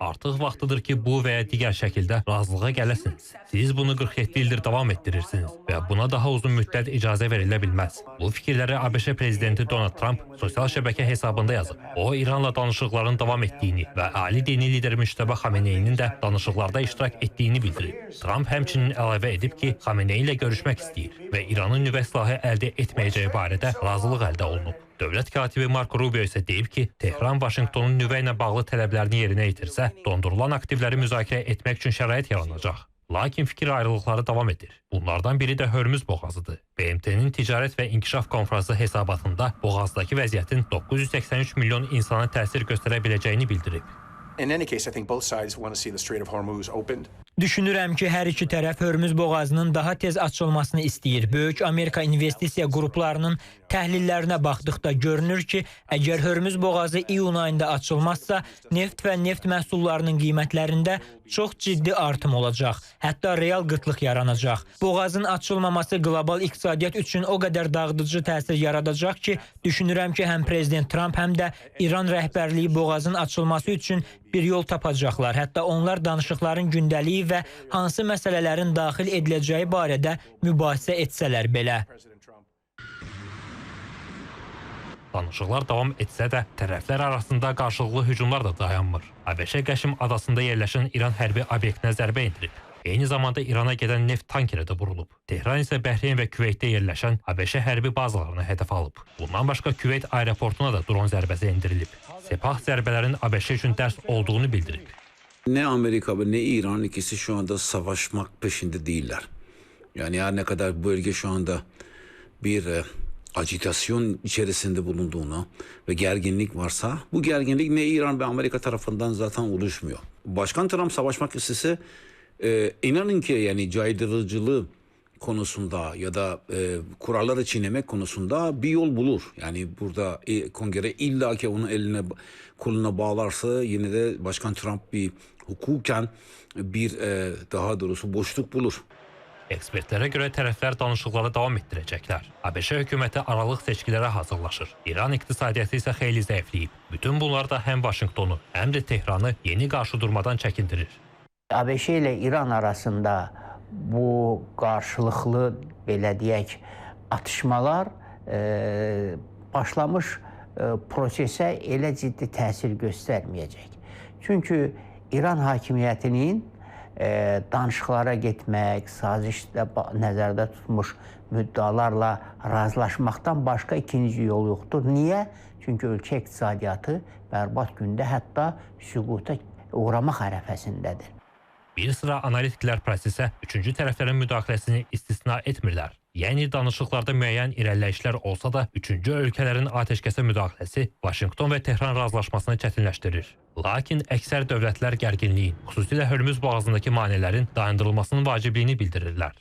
Artıq vaxtıdır ki bu və ya digər şəkildə razılığa gələsiniz. Siz bunu 47 ildir davam etdirirsiniz və buna daha uzun müddət icazə verilə bilməz. Bu fikirləri ABŞ prezidenti Donald Trump sosial şəbəkə hesabında yazıb. O, İranla danışıqların davam etdiyini və ali dini lider Müştəbə Xameneyinin də danışıqlarda iştirak etdiyini bildirib. Trump həmçinin əlavə edib ki, Xameneyi ilə görüşmək istəyir və İranın nüvə silahı əldə etməyəcəyi barədə razılıq əldə olunub. Dövlət katibi Marco Rubio isə deyib ki, Tehran Vaşinqtonun nüvə ilə bağlı tələblərini yerinə yetirsə, dondurulan aktivləri müzakirə etmək üçün şərait yaranacaq. Lakin fikir ayrılıqları davam edir. Bunlardan biri də Hörmüz boğazıdır. BMT-nin Ticarət və İnkişaf Konfransı hesabatında boğazdakı vəziyyətin 983 milyon insana təsir göstərə biləcəyini bildirib. In any case, I think both sides want to see the Strait of Hormuz opened. Düşünürəm ki, hər iki tərəf Hörmüz boğazının daha tez açılmasını istəyir. Böyük Amerika investisiya qruplarının təhlillərinə baxdıqda görünür ki, əgər Hörmüz boğazı iyun ayında açılmazsa, neft və neft məhsullarının qiymətlərində çox ciddi artım olacaq. Hətta real qıtlıq yaranacaq. Boğazın açılmaması qlobal iqtisadiyyat üçün o qədər dağıdıcı təsir yaradacaq ki, düşünürəm ki, həm Prezident Trump, həm də İran rəhbərliyi boğazın açılması üçün bir yol tapacaqlar. Hətta onlar danışıqların gündəliyi və hansı məsələlərin daxil ediləcəyi barədə mübahisə etsələr belə. Danışıqlar davam etsə də, tərəflər arasında qarşılıqlı hücumlar da dayanmır. ABŞ Qəşim adasında yerləşən İran hərbi obyektinə zərbə endirib. Eyni zamanda İrana gedən neft tankeri də vurulub. Tehran isə Bəhreyn və Küveytdə yerləşən ABŞ hərbi bazalarına hədəf alıb. Bundan başqa Küveyt aeroportuna da dron zərbəsi endirilib. Sepah zərbələrin ABŞ üçün dərs olduğunu bildirib. Ne Amerika ne İran ikisi şu anda savaşmak peşinde değiller. Yani her ne kadar bu bölge şu anda bir ajitasyon içerisinde bulunduğunu ve gerginlik varsa bu gerginlik ne İran ve Amerika tarafından zaten oluşmuyor. Başkan Trump savaşmak istese inanın ki yani caydırıcılığı konusunda ya da kuralları çiğnemek konusunda bir yol bulur. Yani burada kongre illaki onun eline koluna bağlarsa yine de Başkan Trump bir hukuken bir daha doğrusu boşluk bulur. Ekspertlərə görə tərəflər danışıqları davam etdirəcəklər. ABŞ hökuməti aralıq seçkilərə hazırlaşır. İran iqtisadiyyatı isə xeyli zəifləyib. Bütün bunlar da həm Vaşinqtonu, həm də Tehranı yeni qarşıdurmadan çəkindirir. ABŞ ilə İran arasında bu qarşılıqlı, belə deyək, atışmalar başlamış prosesə elə ciddi təsir göstərməyəcək. Çünki İran hakimiyyətinin danışıqlara getmək, sazişdə nəzərdə tutmuş müddalarla razılaşmaqdan başqa ikinci yol yoxdur. Niyə? Çünki ölkə iqtisadiyyatı bərbad gündə hətta süquta uğramaq ərəfəsindədir. Bir sıra analitiklər prosesə üçüncü tərəflərin müdaxiləsini istisna etmirlər. Yəni danışıqlarda müəyyən irəliləyişlər olsa da, üçüncü ölkələrin atəşkəsə müdaxiləsi Vaşinqton və Tehran razılaşmasını çətinləşdirir. Lakin əksər dövlətlər gərginliyin, xüsusilə Hörmüz boğazındakı maneələrin dayandırılmasının vacibliyini bildirirlər.